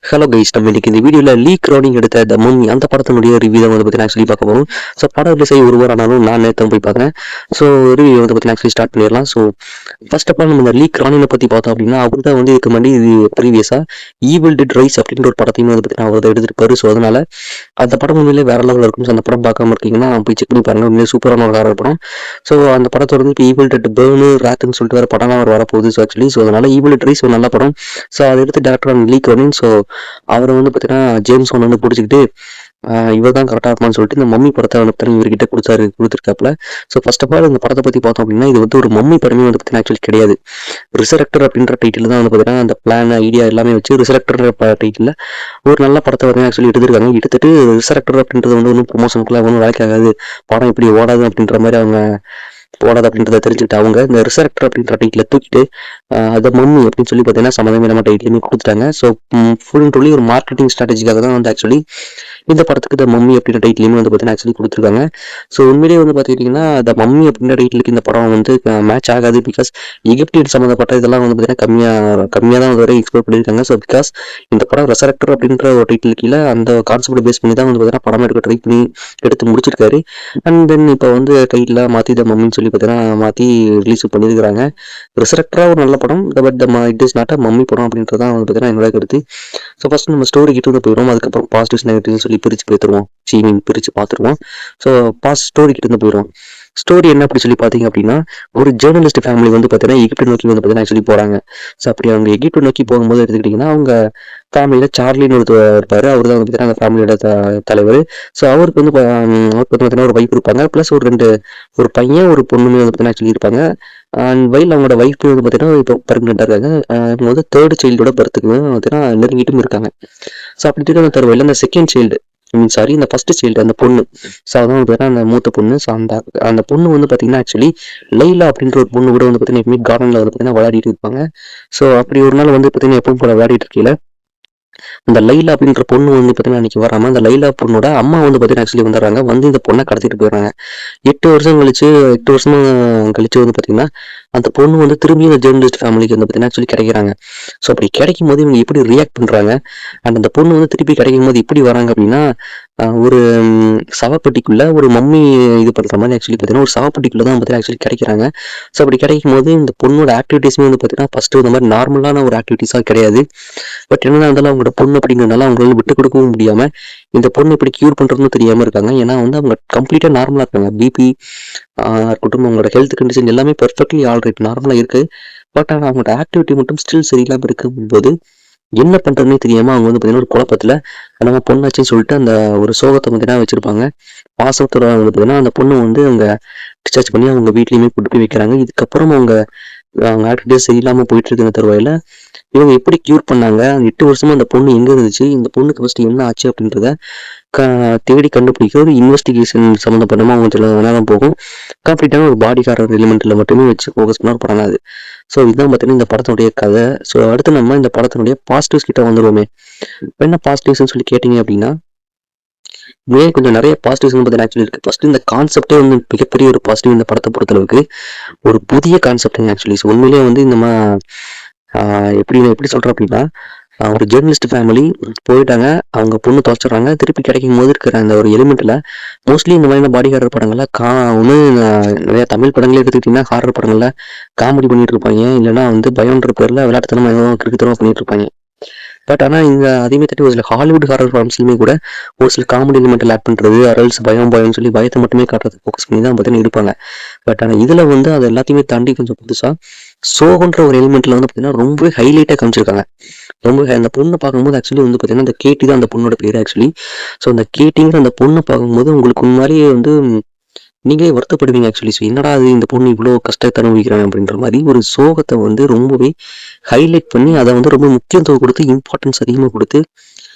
Hello guys, நம்ம இன்னைக்கு இந்த வீடியோவில் லீ க்ரோனிங் எடுத்த த மம்மி அந்த படத்தினுடைய ரிவ்யூ தான் வந்து பார்த்தீங்கன்னா ஆக்சுவலி பார்க்க போகிறோம். ஸோ படம் ரிலீஸ் ஆகி ஒரு வாரம் ஆனாலும் நான் நேற்று போய் பார்க்குறேன். ஸோ ரிவ்யூ வந்து பார்த்தீங்கன்னா ஆக்சுவலி ஸ்டார்ட் பண்ணிடலாம். ஸோ ஃபர்ஸ்ட் ஆஃப் ஆல் நம்ம இந்த லீ க்ரோனிங்கை பற்றி பார்த்தோம் அப்படின்னா அவர் தான் வந்து இதுக்கு முன்னாடி இது ப்ரீவியஸாக ஈவில் டிட் ரைஸ் அப்படின்ற ஒரு படத்தையும் வந்து பார்த்தீங்கன்னா அவர் தான் எடுத்துருப்பாரு. ஸோ அதனால அந்த படம் உண்மையிலே வேற லெவலில் இருக்கும். ஸோ அந்த படம் பார்க்காம இருக்கீங்கன்னா போய் செக் பண்ணி பாருங்க. உண்மையிலே சூப்பரான ஒரு ஹாரர் படம். ஸோ அந்த படத்தோட வந்து இப்போ ஈவில் டிட் பேர்னு ராத்துன்னு சொல்லிட்டு வேறு படம்லாம் வரப்போகுது. ஸோ ஆக்சுவலி ஸோ அதனால ஈவில் டிட் ரைஸ் ஒரு நல்ல படம். ஸோ அதை எடுத்து டேரக்டர் லீ க்ரோனிங். ஸோ அவரை வந்து பார்த்தீங்கன்னா ஜேம்ஸ் ஒன் வந்து பிடிச்சிக்கிட்டு இவர் தான் கரெக்டாக இருப்பான்னு சொல்லிட்டு இந்த மம்மி படத்தை வந்து இவர்கிட்ட கொடுத்துருக்காப்புல. ஸோ ஃபர்ஸ்ட் ஆஃப் ஆல் இந்த படத்தை பற்றி பார்த்தோம் அப்படின்னா இது வந்து ஒரு மம்மி படமே வந்து பார்த்தீங்கன்னா ஆக்சுவலி கிடையாது. ரிசரக்டர் அப்படின்ற டைட்டில் தான் வந்து பார்த்தீங்கன்னா அந்த பிளான் ஐடியா எல்லாமே வச்சு ரிசரக்டர் டைட்டில் ஒரு நல்ல படத்தை வந்து ஆக்சுவலி எடுத்துருக்காங்க. எடுத்துட்டு ரிசரக்டர் அப்படின்றது வந்து ஒன்றும் ப்ரொமோஷனுக்குலாம் ஒன்றும் வேலைக்கு ஆகாது, படம் இப்படி ஓடாது அப்படின்ற மாதிரி அவங்க போடாது அப்படின்றத தெரிஞ்சுக்கிட்டு அவங்க இந்த ரிசரக்டர் அப்படின்ற டைட்டில் தூக்கிட்டு அதை மம்மி அப்படின்னு சொல்லி பார்த்தீங்கன்னா சம்மந்தமே நம்ம டைட்டிலுமே கொடுத்துட்டாங்க. ஸோ ஃபுல் அண்ட் ஃபுல்லி ஒரு மார்க்கெட்டிங் ஸ்ட்ராட்டஜிக்காக தான் வந்து ஆக்சுவலி இந்த படத்துக்கு த மம்மி அப்படின்ற டைட்டிலுமே வந்து பார்த்தீங்கன்னா ஆக்சுவலி கொடுத்துருக்காங்க. ஸோ உண்மையிலேயே வந்து பார்த்துக்கிட்டிங்கன்னா த மம்மி அப்படின்ற டைட்டிலுக்கு இந்த படம் வந்து மேட்ச் ஆகாது. பிகாஸ் எகிப்தியன் சம்மந்தப்பட்ட இதெல்லாம் வந்து பார்த்தீங்கன்னா கம்மியாக தான் வந்து வரை எக்ஸ்ப்ளோர் பண்ணியிருக்காங்க. ஸோ பிகாஸ் இந்த படம் ரெசரக்டர் அப்படின்ற ஒரு டைட்டில் கீழே அந்த கான்செப்ட் பேஸ் பண்ணி தான் வந்து பார்த்தீங்கன்னா படம் எடுக்க ட்ரை பண்ணி எடுத்து முடிச்சிருக்காரு. அண்ட் தென் இப்போ வந்து டைட்டில் மாற்றி த மம்மின்னு சொல்லி பார்த்தீங்கன்னா மாற்றி ரிலீஸ் பண்ணியிருக்கிறாங்க. ரிசரக்டராக ஒரு நல்ல படம், but it is not a mummy படம் அப்படின்றதான் வந்து பார்த்தீங்கன்னா என்னோட கருத்து. ஸோ ஃபர்ஸ்ட் நம்ம ஸ்டோரி கிட்ட வந்து போயிடுவோம். அதுக்கப்புறம் பாசிட்டிவ்ஸ் நெகட்டிவ்ஸ் சொல்லி பிரித்து பார்த்துருவோம். ஸோ ஸ்டோரி கிட்ட இருந்து போயிடுவோம். ஸ்டோரி என்ன அப்படி சொல்லி பார்த்தீங்க அப்படின்னா ஒரு ஜேர்னலிஸ்ட் ஃபேமிலி வந்து பார்த்தீங்கன்னா எகிப்து நோக்கி வந்து பார்த்தீங்கன்னா ஆக்சுவலி போகிறாங்க. ஸோ அப்படி அவங்க எகிப்து நோக்கி போகும்போது எடுத்துக்கிட்டிங்கன்னா அவங்க ஃபேமிலியில் சார்லின்னு ஒருத்தர் இருப்பார். அவர் தான் வந்து பார்த்தீங்கன்னா அந்த ஃபேமிலியோட தலைவர். ஸோ அவருக்கு வந்து பார்த்தீங்கன்னா ஒரு வைஃப் இருப்பாங்க, ப்ளஸ் ஒரு பையன் ஒரு பொண்ணுமே வந்து பார்த்தீங்கன்னா ஆக்சுவலி இருப்பாங்க. அண்ட் வைல் அவங்களோட வைஃப் வந்து பார்த்தீங்கன்னா இப்போ பர்மனெண்ட்டாக இருக்காங்க. இவங்க வந்து தேர்ட் சைல்டோட பர்த்துக்கு பார்த்தீங்கன்னா நெருங்கிட்டும் இருக்காங்க. ஸோ அப்படி இருக்க அந்த தருவாயில் அந்த செகண்ட் சைல்டு இந்த ஃபர்ஸ்ட் சைல்டு அந்த பொண்ணு. ஸோ அதான் பேர் அந்த மூத்த பொண்ணு. ஸோ அந்த பொண்ணு வந்து பார்த்தீங்கன்னா ஆக்சுவலி லைலா அப்படின்ற ஒரு பொண்ணு கூட வந்து பார்த்தீங்கன்னா எப்பவுமே கார்டனில் வந்து பார்த்தீங்கன்னா விளையாடிட்டு இருப்பாங்க. ஸோ அப்படி ஒரு நாள் வந்து பார்த்தீங்கன்னா எப்பவும் போல விளையாடிட்டு இருக்கீங்க அந்த லைலா அப்படின்ற பொண்ணு வந்து பார்த்தீங்கன்னா அன்னைக்கு வராமல் அந்த லைலா பொண்ணோட அம்மா வந்து பார்த்தீங்கன்னா ஆக்சுவலி வந்துடுறாங்க. வந்து இந்த பொண்ணை கடத்திட்டு போயிடுறாங்க. 8 வருஷமா கழிச்சு வந்து பார்த்தீங்கன்னா அந்த பொண்ணு வந்து திரும்பி அந்த ஜேர்னலிஸ்ட் ஃபேமிலிக்கு வந்து பார்த்தீங்கன்னா ஆக்சுவலி கிடைக்கிறாங்க. ஸோ அப்படி கிடைக்கும் போது இவங்க எப்படி ரியாக்ட் பண்ணுறாங்க, அண்ட் அந்த பொண்ணு வந்து திருப்பி கிடைக்கும் போது எப்படி வராங்க அப்படின்னா ஒரு சவப்பெட்டிக்குள்ள ஒரு மம்மி இது பண்ணுற மாதிரி ஆக்சுவலி பார்த்தீங்கன்னா ஒரு சவப்பெட்டிக்குள்ள தான் பார்த்தீங்கன்னா ஆக்சுவலி கிடைக்கிறாங்க. ஸோ அப்படி கிடைக்கும் போது இந்த பொண்ணோட ஆக்டிவிட்டீஸுமே வந்து பார்த்தீங்கன்னா ஃபர்ஸ்ட் இந்த மாதிரி நார்மலான ஒரு ஆக்டிவிட்டீஸாக கிடையாது. பட் என்னதான் இருந்தாலும் அவங்களோட பொண்ணு அப்படிங்கிறதுனால அவங்களால விட்டு கொடுக்கவும் முடியாம இந்த பொண்ணு எப்படி கியூர் பண்றதுன்னு தெரியாம இருக்காங்க. ஏன்னா வந்து அவங்க கம்ப்ளீட்டா நார்மலா இருக்காங்க. பிபி இருக்கட்டும், அவங்களோட ஹெல்த் கண்டிஷன் எல்லாமே பெர்ஃபெக்ட்லி ஆல்ரைட் நார்மலா இருக்கு. பட் ஆனால் அவங்களோட ஆக்டிவிட்டி மட்டும் ஸ்டில் சரியில்லாம இருக்கும்போது என்ன பண்றதுன்னே தெரியாம அவங்க வந்து பார்த்தீங்கன்னா ஒரு குழப்பத்துல நம்ம பொண்ணாச்சுன்னு சொல்லிட்டு அந்த ஒரு சோகத்தை பார்த்தீங்கன்னா வச்சிருப்பாங்க. பாசத்தோட வந்து பார்த்தீங்கன்னா அந்த பொண்ணு வந்து அவங்க டிஸ்சார்ஜ் பண்ணி அவங்க வீட்லயுமே கூட்டு போய் வைக்கிறாங்க. இதுக்கப்புறம் அவங்க ஆக்டிவிட்டிஸ் சரியில்லாம போயிட்டு இருக்கிற தருவாயில இவங்க எப்படி கியூர் பண்ணாங்க, 8 வருஷமா அந்த பொண்ணு எங்க இருந்துச்சு, இந்த பொண்ணுக்கு ஃபர்ஸ்ட் என்ன ஆச்சு அப்படின்றத தேடி கண்டுபிடிக்க ஒரு இன்வெஸ்டிகேஷன் சம்மந்தப்பட்டமா அவங்க நேரம் போகும். கம்ப்ளீட்டான ஒரு பாடி காரர் எலிமெண்ட்ல மட்டுமே வச்சு ஃபோக்கஸ் பண்ண ஒரு படம் அது. ஸோ இதுதான் பார்த்தீங்கன்னா இந்த படத்தினுடைய கதை. ஸோ அடுத்து நம்ம இந்த படத்தினுடைய பாசிட்டிவ்ஸ் கிட்ட வந்துருவோமே. என்ன பாசிட்டிவ்ஸ்ன்னு சொல்லி கேட்டீங்க அப்படின்னா கொஞ்சம் நிறைய பாசிட்டிவ்ஸ் பார்த்தீங்கன்னா ஆக்சுவலி இருக்கு. ஃபர்ஸ்ட் இந்த கான்செப்டே வந்து மிகப்பெரிய ஒரு பாசிட்டிவ் இந்த படத்தை பொறுத்தளவுக்கு ஒரு புதிய கான்செப்ட் ஆக்சுவலி. ஸோ உண்மையிலேயே வந்து இந்த எப்படி சொல்றோம் அப்படின்னா ஒரு ஜேர்னலிஸ்ட் ஃபேமிலி போயிட்டாங்க, அவங்க பொண்ணு தொலைச்சிடுறாங்க. திருப்பி கிடைக்கும் போது இருக்கிற அந்த ஒரு எலிமெண்ட்ல மோஸ்ட்லி இந்த மாதிரி பாடி ஹாரர் படங்கள்ல ஒன்று நிறைய தமிழ் படங்களே எடுத்துக்கிட்டீங்கன்னா ஹாரர் படங்கள்ல காமெடி பண்ணிட்டு இருப்பாங்க, இல்லைன்னா வந்து பயம்ன்ற பேர்ல விளையாட்டுத்தனமா கிரிக்கெத்தனமா பண்ணிட்டு இருப்பாங்க. பட் ஆனால் இங்கே அதேமே தட்டி ஒரு சில ஹாலிவுட் ஹாரர் ஃபிலிம்ஸ்லையுமே கூட ஒரு சில காமெடி எலிமெண்ட் ஆட் பண்ணுறது, அரல்ஸ் பயம்னு சொல்லி பயத்தை மட்டுமே காட்டுறது ஃபோக்கஸ் பண்ணி தான் பார்த்தீங்கன்னா இருப்பாங்க. பட் ஆனால் இதில் வந்து அது எல்லாத்தையுமே தாண்டி கொஞ்சம் புதுசாக சோகன்ற ஒரு எலிமெண்ட்ல வந்து பார்த்தீங்கன்னா ரொம்பவே ஹைலைட்டாக காமிச்சிருக்காங்க. ரொம்ப அந்த பொண்ணை பார்க்கும்போது ஆக்சுவலி வந்து பார்த்தீங்கன்னா அந்த கேட்டி தான் அந்த பொண்ணோட பேர் ஆக்சுவலி. ஸோ அந்த கேட்டிங்கிற அந்த பொண்ணை பார்க்கும்போது உங்களுக்கு முன்னாடியே வந்து நீங்களே வருத்தப்படுவீங்க ஆக்சுவலி. ஸோ என்னடா அது இந்த பொண்ணு இவ்வளோ கஷ்டத்தை அனுபவிக்கிறாங்க அப்படின்ற மாதிரி ஒரு சோகத்தை வந்து ரொம்பவே ஹைலைட் பண்ணி அதை வந்து ரொம்ப முக்கியத்துவம் கொடுத்து இம்பார்ட்டன்ஸ் அதிகமாக கொடுத்து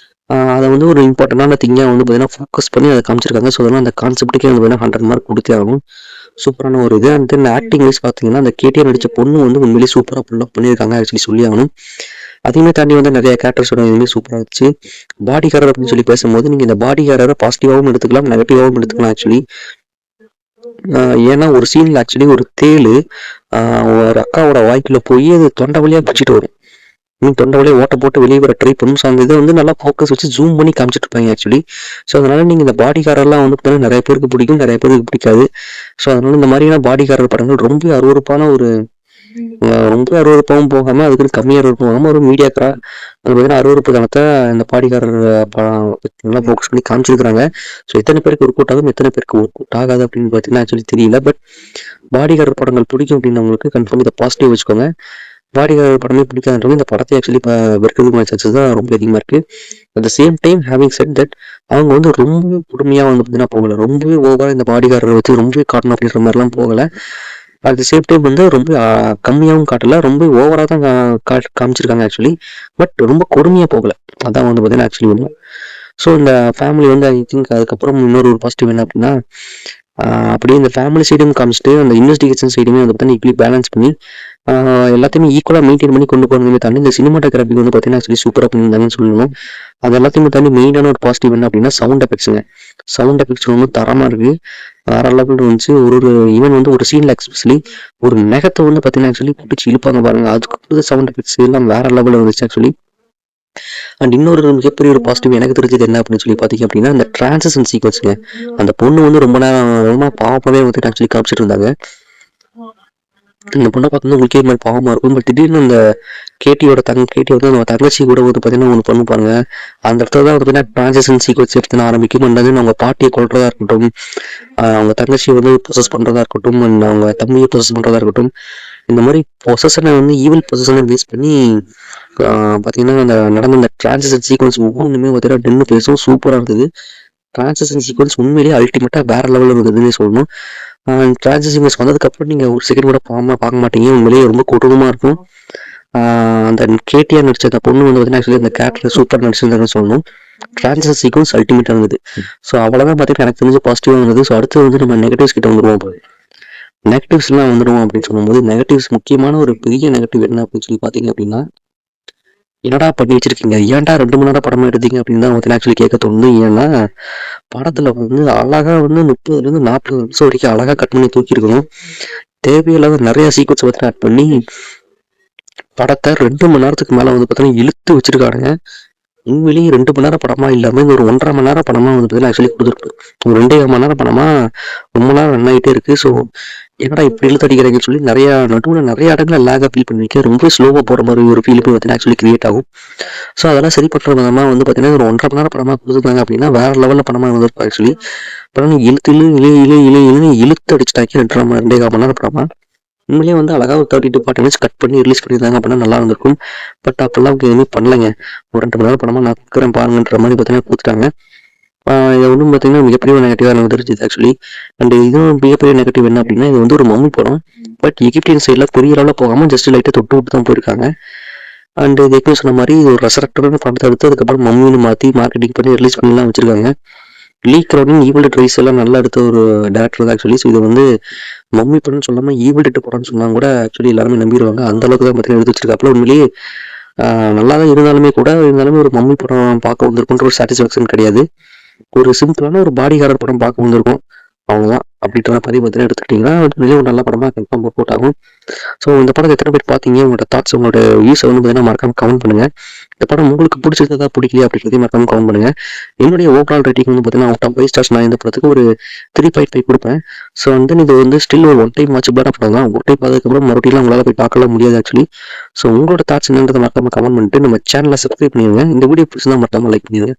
அதை வந்து ஒரு இம்பார்ட்டண்டான திங்காக வந்து பார்த்தீங்கன்னா ஃபோக்கஸ் பண்ணி அதை காமிச்சிருக்காங்க. ஸோ அதெல்லாம் அந்த கான்செப்ட்டுக்கே வந்து பார்த்தீங்கன்னா 100 மார்க் கொடுத்தே ஆகும். சூப்பரான ஒரு இது. அண்ட் தென் ஆக்டிங் வைஸ் பார்த்தீங்கன்னா அந்த கேட்டியாக நடித்த பொண்ணு வந்து உண்மையிலேயே சூப்பராக ஃபுல்லாக பண்ணியிருக்காங்க ஆக்சுவலி சொல்லி ஆகணும். அதையுமே தாண்டி வந்து நிறைய கேரக்டர்ஸோட இதுவுமே சூப்பராக இருந்துச்சு. பாடி ஹாரர் அப்படின்னு சொல்லி பேசும்போது நீங்கள் இந்த பாடி ஹாரரை பாசிட்டிவாகவும் எடுத்துக்கலாம், நெகட்டிவாகவும் எடுத்துக்கலாம் ஆக்சுவலி. ஏன்னா ஒரு சீன்ல ஆக்சுவலி ஒரு தேளு ஒரு அக்காவோட வாய்க்குள்ள போய் அது தொண்டை வழியா பிடிச்சிட்டு வரும். தொண்டை வழியே ஓட்ட போட்டு வெளியே வர ட்ரை பண்ணும். ஸோ அந்த இதை வந்து நல்லா ஃபோக்கஸ் வச்சு ஜூம் பண்ணி காமிச்சிட்டு இருப்பாங்க ஆக்சுவலி. ஸோ அதனால நீங்கள் இந்த பாடிகாரெல்லாம் வந்து பார்த்தீங்கன்னா நிறைய பேருக்கு பிடிக்கும், நிறைய பேருக்கு பிடிக்காது. ஸோ அதனால இந்த மாதிரியான பாடிகாரர் படங்கள் ரொம்ப அருவருப்பான ஒரு ரொம்ப அருவருப்பாகவும் போகாம அதுக்குன்னு கம்மியாக அருவருப்பு போகாம ஒரு மீடியாக்கரா அது பார்த்தீங்கன்னா அருவருப்பு தனத்தை இந்த பாடிகாரர் படம் நல்லா ஃபோக்கஸ் பண்ணி காமிச்சிருக்கிறாங்க. ஸோ எத்தனை பேருக்கு ஒர்க் அவுட் ஆகும், எத்தனை பேருக்கு ஒர்க் அவுட் ஆகாது அப்படின்னு பார்த்தீங்கன்னா ஆக்சுவலி தெரியல. பட் பாடிகாரர் படங்கள் பிடிக்கும் அப்படின்னு உங்களுக்கு கன்ஃபார்ம் இதை பாசிட்டிவ் வச்சுக்கோங்க. பாடிகாரர் படமே பிடிக்காதுன்றது இந்த படத்தை ஆக்சுவலி இப்போ வெறுக்கிறதுக்கு சான்சஸ் தான் ரொம்ப அதிகமாக இருக்குது. At the same time having set that அவங்க வந்து ரொம்பவே கொடுமையாக வந்து பார்த்தீங்கன்னா போகலை, ரொம்பவே ஓவராக இந்த பாடிகாரரை வச்சு ரொம்பவே காட்டணும் அப்படின்ற மாதிரிலாம் போகலை. அட் த சேம் டைம் வந்து ரொம்ப கம்மியாகவும் காட்டலை, ரொம்ப ஓவராக தான் காமிச்சிருக்காங்க ஆக்சுவலி. பட் ரொம்ப கொடுமையாக போகலை, அதான் வந்து பார்த்தீங்கன்னா ஆக்சுவலி ஒன்று. ஸோ இந்த ஃபேமிலி வந்து ஐ திங்க் அதுக்கப்புறம் இன்னொரு பாசிட்டிவ் என்ன அப்படின்னா அப்படியே இந்த ஃபேமிலி சைடும் காமிச்சிட்டு அந்த இன்வெஸ்டிகேஷன் சைடுமே வந்து பார்த்தீங்கன்னா ஈக்குவலி பேலன்ஸ் பண்ணி எல்லாத்தையுமே ஈக்குவலாக மெயின்டைன் பண்ணி கொண்டு போகிறதுமே தாண்டி இந்த சினிமாட்டோகிராஃபி வந்து பார்த்தீங்கன்னா ஆக்சுவலி சூப்பராக பண்ணியிருந்தாங்கன்னு சொல்லணும். அது எல்லாத்தையுமே தாண்டி மெயினான ஒரு பாசிட்டிவ் என்ன அப்படின்னா சவுண்ட் எஃபெக்ட்ஸுங்க. சவுண்ட் எஃபெக்ட்ஸ் ரொம்ப தரமாக இருக்குது, வேற லெவலில் இருந்துச்சு. ஒரு ஈவன் வந்து ஒரு சீனில் எக்ஸ்பெஷலி ஒரு நெகத்தை வந்து பார்த்தீங்கன்னா ஆக்சுவலி பிடிச்சி இழுப்பாங்க பாருங்க, அதுக்கு சவுண்ட் எஃபெக்ட்ஸ் எல்லாம் வேற லெவலில் இருந்துச்சு ஆக்சுவலி. அண்ட் இன்னொரு மிகப்பெரிய ஒரு பாசிட்டிவ் எனக்கு தெரிஞ்சது என்ன அப்படின்னு சொல்லி பார்த்தீங்க அப்படின்னா இந்த டிரான்சிஷன் சீக்வன்ஸுங்க. அந்த பொண்ணு வந்து ரொம்ப நேரம் பாவமாகவே வந்துட்டு ஆக்சுவலி காமிச்சிட்டு இருந்தாங்க. இந்த பொண்ணை பார்த்து உங்களுக்கே மாதிரி பாவமாக இருக்கும். பட் திடீர்னு அந்த கேட்டி வந்து நம்ம தங்கச்சி கூட வந்து பார்த்தீங்கன்னா ஒன்று பண்ணு பாருங்க, அந்த இடத்துல தான் வந்து பார்த்தீங்கன்னா டிரான்சிஷன் சீக்வன்ஸ் எடுத்து ஆரம்பிக்கும். அண்ட் அவங்க பாட்டியை கொள்றதா இருக்கட்டும், அவங்க தங்கச்சியை வந்து ப்ரொசஸ் பண்ணுறதா இருக்கட்டும், அண்ட் அவங்க தம்பியை ப்ரொசஸ் பண்ணுறதா இருக்கட்டும், இந்த மாதிரி பொசஷனை வந்து ஈவில் பொசஷனை பேஸ் பண்ணி பார்த்தீங்கன்னா அந்த நடந்த இந்த டிரான்சிஷன் சீக்வன்ஸ் ஒவ்வொன்றுமே பார்த்தீங்கன்னா நின்று பேசும், சூப்பராக இருந்தது. டிரான்சிஷன் சீக்வன்ஸ் உண்மையிலேயே அல்டிமேட்டாக வேற லெவலில் இருந்ததுன்னே சொல்லணும். டிரான்சிஷன் சீக்வன்ஸ் வந்ததுக்கப்புறம் நீங்கள் ஒரு செகண்ட் கூட பார்க்க மாட்டீங்க, உண்மையிலேயே ரொம்ப கொடூரமாக இருக்கும். அந்த கேடிஆர் நடிச்ச அந்த பொண்ணு வந்து பார்த்தீங்கன்னா ஆக்சுவலி அந்த கேரக்டர் சூப்பர் நடிச்சிருந்தாங்கன்னு சொல்லணும். டிரான்சிஷன் சீக்வன்ஸ் அல்டிமேட்டாக இருந்தது. ஸோ அவ்வளோதான் பார்த்தீங்கன்னா எனக்கு தெரிஞ்ச பாசிட்டிவாக இருந்தது. ஸோ அடுத்து வந்து நம்ம நெகட்டிவ்ஸ் கிட்ட வந்துடுவோம். நெகட்டிவ்ஸ்லாம் வந்துடும் அப்படின்னு சொல்லும்போது நெகட்டிவ்ஸ் முக்கியமான ஒரு பெரிய நெகட்டிவ் என்ன அப்படின்னு சொல்லி பார்த்தீங்க அப்படின்னா, என்னடா பண்ணி வச்சிருக்கீங்க, ஏன்டா 2 மணி நேரம் படமா எடுத்தீங்க அப்படின்னு தான் வந்து ஆக்சுவலி கேட்க தோணுது. ஏன்னா படத்துல வந்து அழகா வந்து 30 to 40 நிமிஷம் வரைக்கும் அழகா கட் பண்ணி தூக்கியிருக்கணும். தேவையில்லாத நிறைய சீக்வன்ஸ் வந்து ஆட் பண்ணி படத்தை 2 மணி நேரத்துக்கு மேல வந்து பார்த்தீங்கன்னா இழுத்து வச்சிருக்கானுங்க. உண்மையிலேயே 2 மணி நேரம் படமா இல்லாம இது ஒரு 1.5 மணி நேரம் படமா வந்து பார்த்தீங்கன்னா ஆக்சுவலி கொடுத்துருக்கு. ஒரு 2.5 மணி நேரம் படமா ரொம்ப நேரம் ரன் ஆகிட்டே இருக்கு. ஸோ என்னடா இப்படி இழுத்து அடிக்கிறீங்கன்னு சொல்லி நடுவில் நிறைய இடத்துல லேகாக ஃபீல் பண்ணிருக்கேன். ரொம்ப ஸ்லோவாக போகிற மாதிரி ஒரு ஃபீல் பார்த்தீங்கன்னா ஆக்சுவலி கிரியேட் ஆகும். ஸோ அதெல்லாம் சரி பண்ணுற விதமாக வந்து பார்த்தீங்கன்னா ஒரு 1.5 மணி நேரம் படமாக கொடுத்துருந்தாங்க அப்படின்னா வேற லெவலில் படமாக இருந்திருக்கும் ஆக்சுவலி. அப்புறம் இழுத்து அடிச்சுட்டாக்கி 2.5 மணி நேரம் படமா உண்மையிலேயே வந்து அழகா ஒரு 30 to 40 minutes கட் பண்ணி ரிலீஸ் பண்ணியிருந்தாங்க அப்படின்னா நல்லா இருந்திருக்கும். பட் அப்பெல்லாம் எதுவுமே பண்ணலைங்க. ஒரு 2 மணி நேரம் படமா நான் இருக்கிறேன் பாருங்கன்ற மாதிரி பார்த்தீங்கன்னா கொடுத்துட்டாங்க. இதை ஒன்றும் பார்த்தீங்கன்னா மிகப்பெரிய நெகட்டிவாக எனக்கு தெரிஞ்சுது ஆக்சுவலி. அண்ட் இதுவும் மிகப்பெரிய நெகட்டிவ் என்ன அப்படின்னா இது வந்து ஒரு மம்மி படம். பட் எகிப்தியன் சைடில் பெரிய அளவில் போகாமல் ஜஸ்ட் லைட்டாக தொட்டு விட்டு தான் போயிருக்காங்க. அண்ட் இது எப்படி சொன்ன மாதிரி இது ஒரு ரெசரக்டர்னு படத்தை எடுத்து அதுக்கப்புறம் மம்மின்னு மாற்றி மார்க்கெட்டிங் பண்ணி ரிலீஸ் பண்ணிலாம் வச்சிருக்காங்க. லீ க்ரௌனிங் ஈவில் டெட் ரைஸ் எல்லாம் நல்லா எடுத்த ஒரு டேரக்டர் தான் ஆக்சுவலி. ஸோ இதை வந்து மம்மி படம்னு சொல்லாமல் ஈவில் டெட் படம்னு சொன்னா கூட ஆக்சுவலி எல்லாருமே நம்பிடுவாங்க. அந்த அளவுக்கு தான் பார்த்தீங்கன்னா எடுத்து வச்சிருக்காப்புல. உண்மையிலேயே நல்லா தான் இருந்தாலுமே ஒரு மம்மி படம் பார்க்க வந்திருக்குன்ற ஒரு சாட்டிஸ்ஃபேக்ஷன் கிடையாது. ஒரு சிம்பிளான ஒரு பாடிகாரர் படம் பார்க்க வந்திருக்கும், அவ்வளோதான். அப்படின்ற மாதிரி பார்த்தீங்கன்னா எடுத்துக்கிட்டிங்கன்னா ஒரு நல்ல படமாக கன்ஃபார்ம் ஒர்க் அவுட் ஆகும். ஸோ இந்த படத்தை எத்தனை பேர் பார்த்தீங்க, உங்களோட தாட்ஸ் உங்களோட வியூஸை வந்து பார்த்தீங்கன்னா மறக்காம கமெண்ட் பண்ணுங்கள். இந்த படம் உங்களுக்கு பிடிச்சிருந்ததா பிடிக்கலையா அப்படின்றதையும் மறக்காம கமெண்ட் பண்ணுங்கள். என்னுடைய ஓவரால் ரேட்டிங் வந்து பார்த்தீங்கன்னா அவுட் ஆஃப் 5 stars நான் இந்த படத்துக்கு ஒரு 3.5 கொடுப்பேன். ஸோ வந்து இது வந்து ஸ்டில் ஒரு 1 time வாட்சபிளான படம் தான். 1 time பார்த்ததுக்கப்புறம் மறுபடியும் உங்களால் போய் பார்க்கலாம் முடியாது ஆக்சுவலி. ஸோ உங்களோட தாட்ஸ் என்னன்றதை மறக்காம கமெண்ட் பண்ணிட்டு நம்ம சேனலை சப்ஸ்கிரைப் பண்ணிடுங்க. இந்த வீடியோ பிடிச்சிருந்தா மறக்காம லைக் பண்ணிடுங்க.